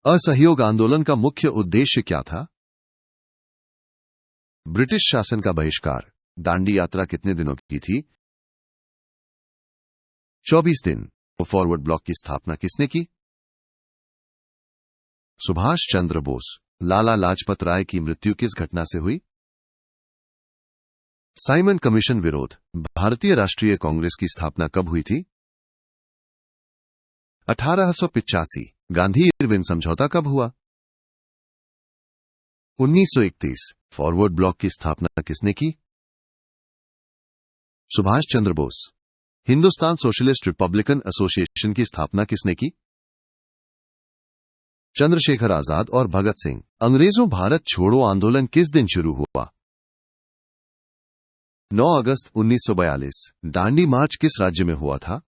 असहयोग आंदोलन का मुख्य उद्देश्य क्या था? ब्रिटिश शासन का बहिष्कार। दांडी यात्रा कितने दिनों की थी? 24 दिन। फॉरवर्ड ब्लॉक की स्थापना किसने की? सुभाष चंद्र बोस। लाला लाजपत राय की मृत्यु किस घटना से हुई? साइमन कमीशन विरोध। भारतीय राष्ट्रीय कांग्रेस की स्थापना कब हुई थी? 1885। गांधी इरविन समझौता कब हुआ? 1931। फॉरवर्ड ब्लॉक की स्थापना किसने की? Subhash Chandra Bose. Hindustan socialist republican association की स्थापना किसने की? चंद्रशेखर आजाद और भगत सिंह। अंग्रेजों भारत छोड़ो आंदोलन किस दिन शुरू हुआ? 9 अगस्त 1942। दांडी मार्च किस राज्य में हुआ था?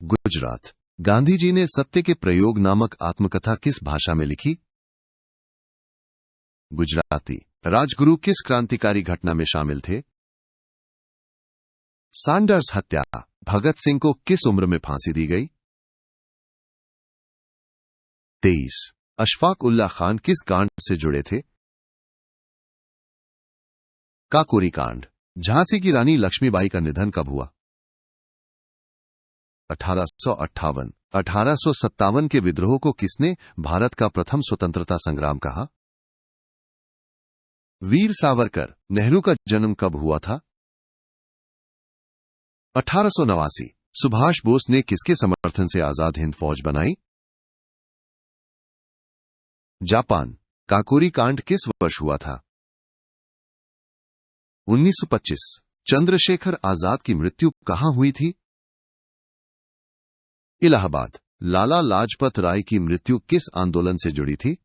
गुजरात। गांधी जी ने सत्य के प्रयोग नामक आत्मकथा किस भाषा में लिखी? गुजराती। राजगुरु किस क्रांतिकारी घटना में शामिल थे? सैंडर्स हत्या। भगत सिंह को किस उम्र में फांसी दी गई? 23। अशफाक उल्लाह खान किस कांड से जुड़े थे? काकोरी कांड। झांसी की रानी लक्ष्मीबाई का निधन कब हुआ? 1858। 1857 के विद्रोह को किसने भारत का प्रथम स्वतंत्रता संग्राम कहा? वीर सावरकर। नेहरू का जन्म कब हुआ था? 1889। सुभाष बोस ने किसके समर्थन से आजाद हिंद फौज बनाई? जापान। काकोरी कांड किस वर्ष हुआ था? 1925। चंद्रशेखर आजाद की मृत्यु कहां हुई थी? इलाहाबाद। लाला लाजपत राय की मृत्यु किस आंदोलन से जुड़ी थी?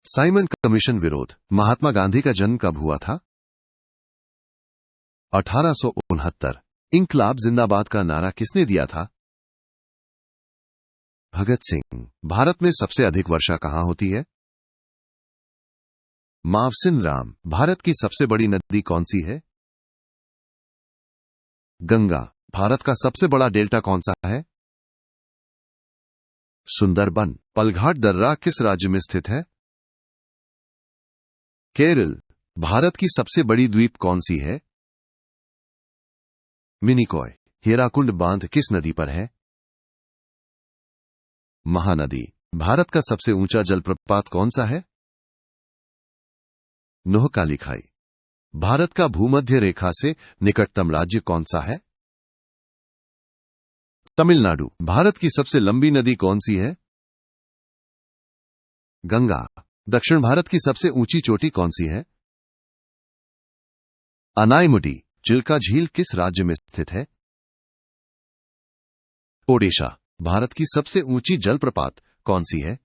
साइमन कमीशन विरोध। महात्मा गांधी का जन्म कब हुआ था? 1869। इंकलाब जिंदाबाद का नारा किसने दिया था? भगत सिंह। भारत में सबसे अधिक वर्षा कहां होती है? मावसिन राम। भारत की सबसे बड़ी नदी कौन सी है? गंगा। भारत का सबसे बड़ा डेल्टा कौन सा है? सुंदरबन। पलघाट दर्रा किस राज्य में स्थित है? केरल। भारत की सबसे बड़ी द्वीप कौन सी है? मिनिकॉय। हीराकुंड बांध किस नदी पर है? महानदी। भारत का सबसे ऊंचा जलप्रपात कौन सा है? नोहकाली खाई। भारत का भूमध्य रेखा से निकटतम राज्य कौन सा है? तमिलनाडु। भारत की सबसे लंबी नदी कौन सी है? गंगा। दक्षिण भारत की सबसे ऊंची चोटी कौन सी है? अनाईमुडी। चिल्का झील किस राज्य में स्थित है? ओडिशा। भारत की सबसे ऊंची जलप्रपात कौन सी है?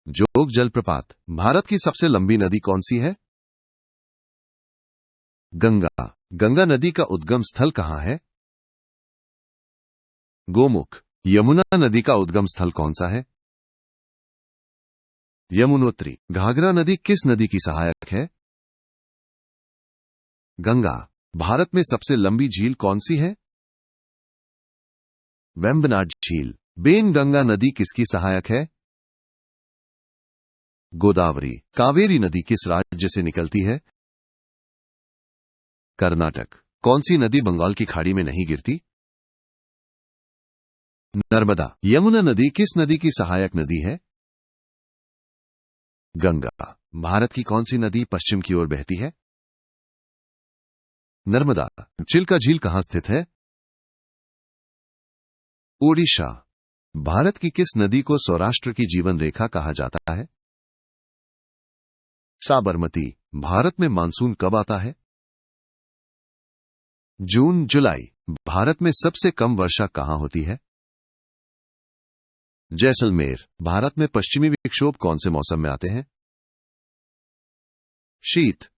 जोग जलप्रपात। भारत की सबसे लंबी नदी कौन सी है? गंगा। गंगा नदी का उद्गम स्थल कहां है? गोमुख। यमुना नदी का उद्गम स्थल कौन सा है? यमुनोत्री। घाघरा नदी किस नदी की सहायक है? गंगा। भारत में सबसे लंबी झील कौन सी है? वेम्बनाड झील। बेन गंगा नदी किसकी सहायक है? गोदावरी। कावेरी नदी किस राज्य से निकलती है? कर्नाटक। कौन सी नदी बंगाल की खाड़ी में नहीं गिरती? नर्मदा। यमुना नदी किस नदी की सहायक नदी है? गंगा। भारत की कौन सी नदी पश्चिम की ओर बहती है? नर्मदा। चिल्का झील कहां स्थित है? ओडिशा। भारत की किस नदी को सौराष्ट्र की जीवन रेखा कहा जाता है? साबरमती। भारत में मानसून कब आता है? जून जुलाई। भारत में सबसे कम वर्षा कहां होती है? जैसलमेर। भारत में पश्चिमी विक्षोभ कौन से मौसम में आते हैं? शीत।